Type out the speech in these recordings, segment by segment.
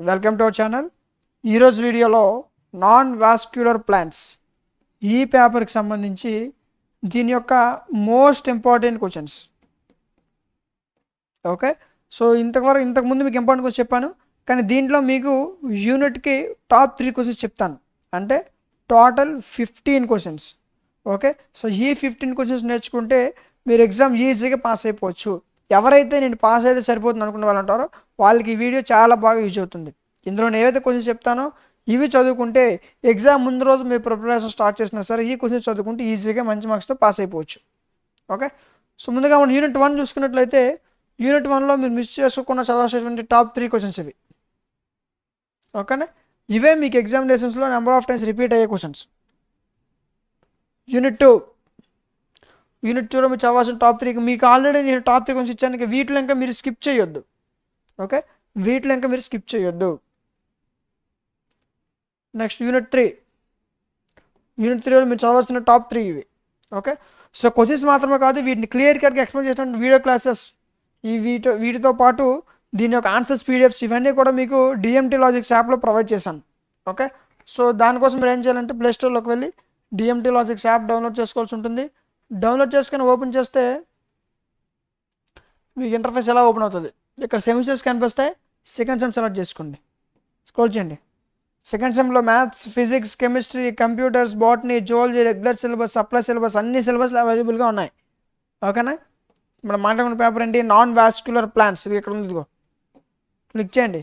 Welcome to our channel. ఈరోజు వీడియోలో non vascular plants ఈ పేపర్కి సంబంధించి దీని యొక్క most important questions. Okay, so ఇంతకుముందు మీకు ఇంపార్టెంట్ క్వశ్చన్ చెప్పాను, కానీ దీంట్లో మీకు యూనిట్కి టాప్ 3 క్వశ్చన్స్ చెప్తాను. అంటే టోటల్ 15 క్వశ్చన్స్. ఓకే, సో ఈ 15 క్వశ్చన్స్ నేర్చుకుంటే మీరు ఎగ్జామ్ ఈజీగా పాస్ అయిపోవచ్చు. ఎవరైతే నేను పాస్ అయితే సరిపోతుంది అనుకున్న వాళ్ళు ఉంటారో వాళ్ళకి ఈ వీడియో చాలా బాగా యూజ్ అవుతుంది. ఇందులో నేను ఏవైతే క్వశ్చన్స్ చెప్తానో ఇవి చదువుకుంటే ఎగ్జామ్ ముందు రోజు మీరు ప్రిపరేషన్ స్టార్ట్ చేసినా సరే ఈ క్వశ్చన్స్ చదువుకుంటే ఈజీగా మంచి మార్క్స్తో పాస్ అయిపోవచ్చు. ఓకే, సో ముందుగా మనం యూనిట్ 1 చూసుకున్నట్లయితే యూనిట్ 1లో మీరు మిస్ చేసుకోకుండా చదవాల్సినటువంటి టాప్ 3 క్వశ్చన్స్ ఇవి. ఓకేనా, ఇవే మీకు ఎగ్జామినేషన్స్లో నెంబర్ ఆఫ్ టైమ్స్ రిపీట్ అయ్యే క్వశ్చన్స్. యూనిట్ 2లో మీరు చదవాల్సిన టాప్ 3 మీకు ఆల్రెడీ నేను టాప్ 3 క్వశ్చన్స్ ఇచ్చాను. వీటిలో ఇంకా మీరు స్కిప్ చేయొద్దు. ఓకే, వీటిలో ఇంకా మీరు స్కిప్ చేయొద్దు. నెక్స్ట్ యూనిట్ 3లో మీరు చదవాల్సిన టాప్ 3 ఇవి. ఓకే, సో క్వశ్చన్స్ మాత్రమే కాదు, వీటిని క్లియర్ కట్గా ఎక్స్ప్లెయిన్ చేసిన వీడియో క్లాసెస్ వీటితో పాటు దీని యొక్క ఆన్సర్స్ పీడిఎఫ్స్ ఇవన్నీ కూడా మీకు డిఎంటీ లాజిక్స్ యాప్లో ప్రొవైడ్ చేశాను. ఓకే, సో దానికోసం మీరు ఏం చేయాలంటే ప్లేస్టోర్లోకి వెళ్ళి డిఎంటీ లాజిక్స్ యాప్ డౌన్లోడ్ చేసుకోవాల్సి ఉంటుంది. డౌన్లోడ్ చేసుకొని ఓపెన్ చేస్తే మీకు ఇంటర్ఫేస్ ఎలా ఓపెన్ అవుతుంది. ఇక్కడ సెమిస్టర్స్ కనిపిస్తాయి. సెకండ్ సెమ్ సెలెక్ట్ చేసుకోండి, స్క్రోల్ చేయండి. సెకండ్ సెమ్లో maths, physics, chemistry, computers, botany, zoology, regular syllabus, supply syllabus అన్ని సిలబస్లు అవైలబుల్గా ఉన్నాయి. ఓకేనా, మనం మాట్లాడుకున్న పేపర్ ఏంటి, నాన్ వాస్క్యులర్ ప్లాంట్స్. ఇది ఇక్కడ ఉంది, ఇదిగో క్లిక్ చేయండి.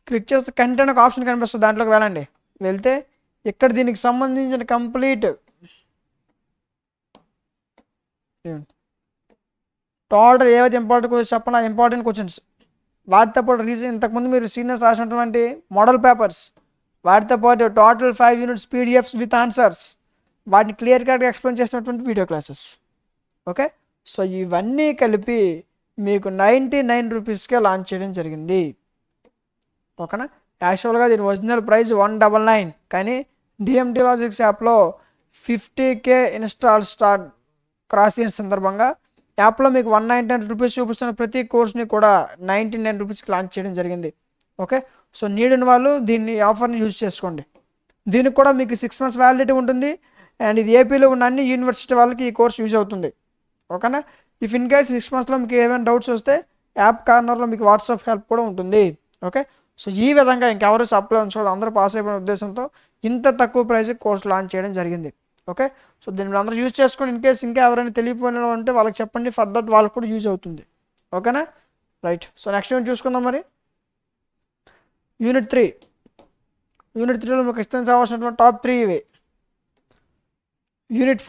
క్లిక్ చేస్తే కంటెంట్ ఒక ఆప్షన్ కనిపిస్తుంది, దాంట్లోకి వెళ్ళండి. వెళ్తే ఇక్కడ దీనికి సంబంధించిన కంప్లీట్ టోటల్ ఏవైతే ఇంపార్టెంట్ క్వశ్చన్స్ చెప్పిన ఇంపార్టెంట్ క్వశ్చన్స్, వాటితో పాటు ఇంతకుముందు మీరు సీనియర్స్ రాసినటువంటి మోడల్ పేపర్స్, వాటితో పాటు total 5 units PDFs with answers, వాటిని క్లియర్ కట్గా ఎక్స్ప్లెయిన్ చేసినటువంటి వీడియో క్లాసెస్. ఓకే, సో ఇవన్నీ కలిపి మీకు 99 రూపీస్కే లాంచ్ చేయడం జరిగింది. ఓకేనా, యాక్చువల్గా దీని ఒరిజినల్ ప్రైస్ 199, కానీ డిఎంటీ లాజిక్స్ యాప్లో 50K ఇన్స్టాల్ స్టార్ట్ క్రాస్ అయిన సందర్భంగా యాప్లో మీకు 199 రూపీస్ చూపిస్తున్న ప్రతి కోర్స్ని కూడా 99 రూపీస్కి లాంచ్ చేయడం జరిగింది. ఓకే, సో నీడిన వాళ్ళు దీన్ని ఆఫర్ని యూజ్ చేసుకోండి. దీనికి కూడా మీకు 6 months వ్యాలిడిటీ ఉంటుంది. అండ్ ఇది ఏపీలో ఉన్న అన్ని యూనివర్సిటీ వాళ్ళకి ఈ కోర్స్ యూజ్ అవుతుంది. ఓకేనా, ఇఫ్ ఇన్ కేస్ 6 monthsలో మీకు ఏమైనా డౌట్స్ వస్తే యాప్ కార్నర్లో మీకు వాట్సాప్ హెల్ప్ కూడా ఉంటుంది. ఓకే, సో ఈ విధంగా ఇంకెవరు సప్లై ఉంచుకోవాలి, అందరూ పాస్ అయిపోయిన ఉద్దేశంతో ఇంత తక్కువ ప్రైస్కి కోర్స్ లాంచ్ చేయడం జరిగింది. ఓకే, సో దీన్ని మీరు అందరూ యూజ్ చేసుకొని ఇన్ కేస్ ఇంకా ఎవరైనా తెలియపోయిన ఉంటే వాళ్ళకి చెప్పండి, ఫర్దర్ వాళ్ళకి కూడా యూజ్ అవుతుంది. ఓకేనా, రైట్. సో నెక్స్ట్ యూనిట్ చూసుకుందాం. మరి యూనిట్ 3లో మీకు ఇష్టం కావాల్సినటువంటి టాప్ 3 ఇవి. యూనిట్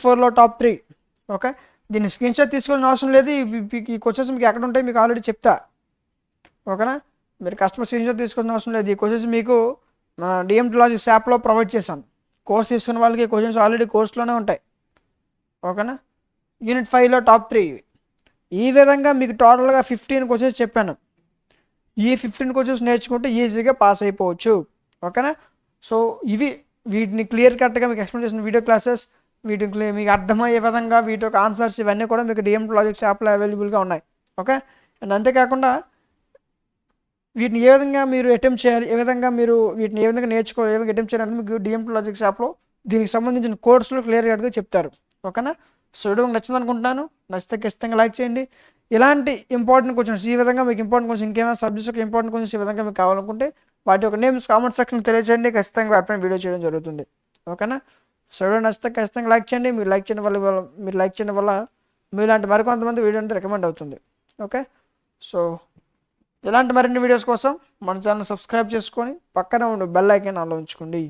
4లో టాప్ 3. ఓకే, దీన్ని స్క్రీన్ షాట్ తీసుకోవాల్సిన అవసరం లేదు. ఈ క్వశ్చన్స్ మీకు ఎక్కడ ఉంటాయి మీకు ఆల్రెడీ చెప్తా. ఓకేనా, మీరు కస్టమర్ స్క్రీన్ షాట్ తీసుకోవాల్సిన అవసరం లేదు. ఈ క్వశ్చన్స్ మీకు డిఎంటీ లాజిక్స్ యాప్లో ప్రొవైడ్ చేశాను. కోర్స్ తీసుకున్న వాళ్ళకి ఈ క్వశ్చన్స్ ఆల్రెడీ కోర్స్లోనే ఉంటాయి. ఓకేనా, యూనిట్ 5లో టాప్ 3 ఇవి. ఈ విధంగా మీకు టోటల్గా 15 క్వశ్చన్స్ చెప్పాను. ఈ 15 క్వశ్చన్స్ నేర్చుకుంటే ఈజీగా పాస్ అయిపోవచ్చు. ఓకేనా, సో వీటిని క్లియర్ కట్గా మీకు ఎక్స్ప్లెయిన్ చేసిన వీడియో క్లాసెస్, వీటికి మీకు అర్థమయ్యే విధంగా వీటి యొక్క ఆన్సర్స్ ఇవన్నీ కూడా మీకు డిఎంటీ లాజిక్స్ యాప్లో అవైలబుల్గా ఉన్నాయి. ఓకే, అండ్ అంతేకాకుండా వీటిని ఏ విధంగా మీరు అటెంప్ట్ చేయాలి, ఏ విధంగా మీరు వీటిని ఏ విధంగా నేర్చుకోవాలి, ఏ విధంగా అటెంప్ట్ చేయాలంటే మీకు డిఎంటీ లాజిక్స్ యాప్లో దీనికి సంబంధించిన కోర్సులు క్లియర్ కట్గా చెప్తారు. ఓకేనా, సో వీడియో నచ్చింది అనుకుంటున్నాను. నచ్చితే ఖచ్చితంగా లైక్ చేయండి. ఇలాంటి ఇంపార్టెంట్ క్వశ్చన్స్ ఈ విధంగా మీకు ఇంపార్టెంట్ క్వశ్చన్స్ ఇంకేమైనా సబ్జెక్ట్స్ యొక్క ఇంపార్టెంట్ క్వశ్చన్స్ ఈ విధంగా మీకు కావాలనుకుంటే వాటి యొక్క నేమ్స్ కామెంట్ సెక్షన్ తెలియజేయండి. ఖచ్చితంగా వాటిపైన వీడియో చేయడం జరుగుతుంది. ఓకేనా, సో వీడియో నచ్చితే ఖచ్చితంగా లైక్ చేయండి. మీరు లైక్ చేయడం వల్ల మీలాంటి మరికొంతమంది వీడియో అంటే రికమెండ్ అవుతుంది. ఓకే, సో ఇలాంటి మరిన్ని వీడియోస్ కోసం మన ఛానల్ సబ్స్క్రైబ్ చేసుకొని పక్కన ఉన్న బెల్ ఐకాన్ ఆన్లో ఉంచుకోండి.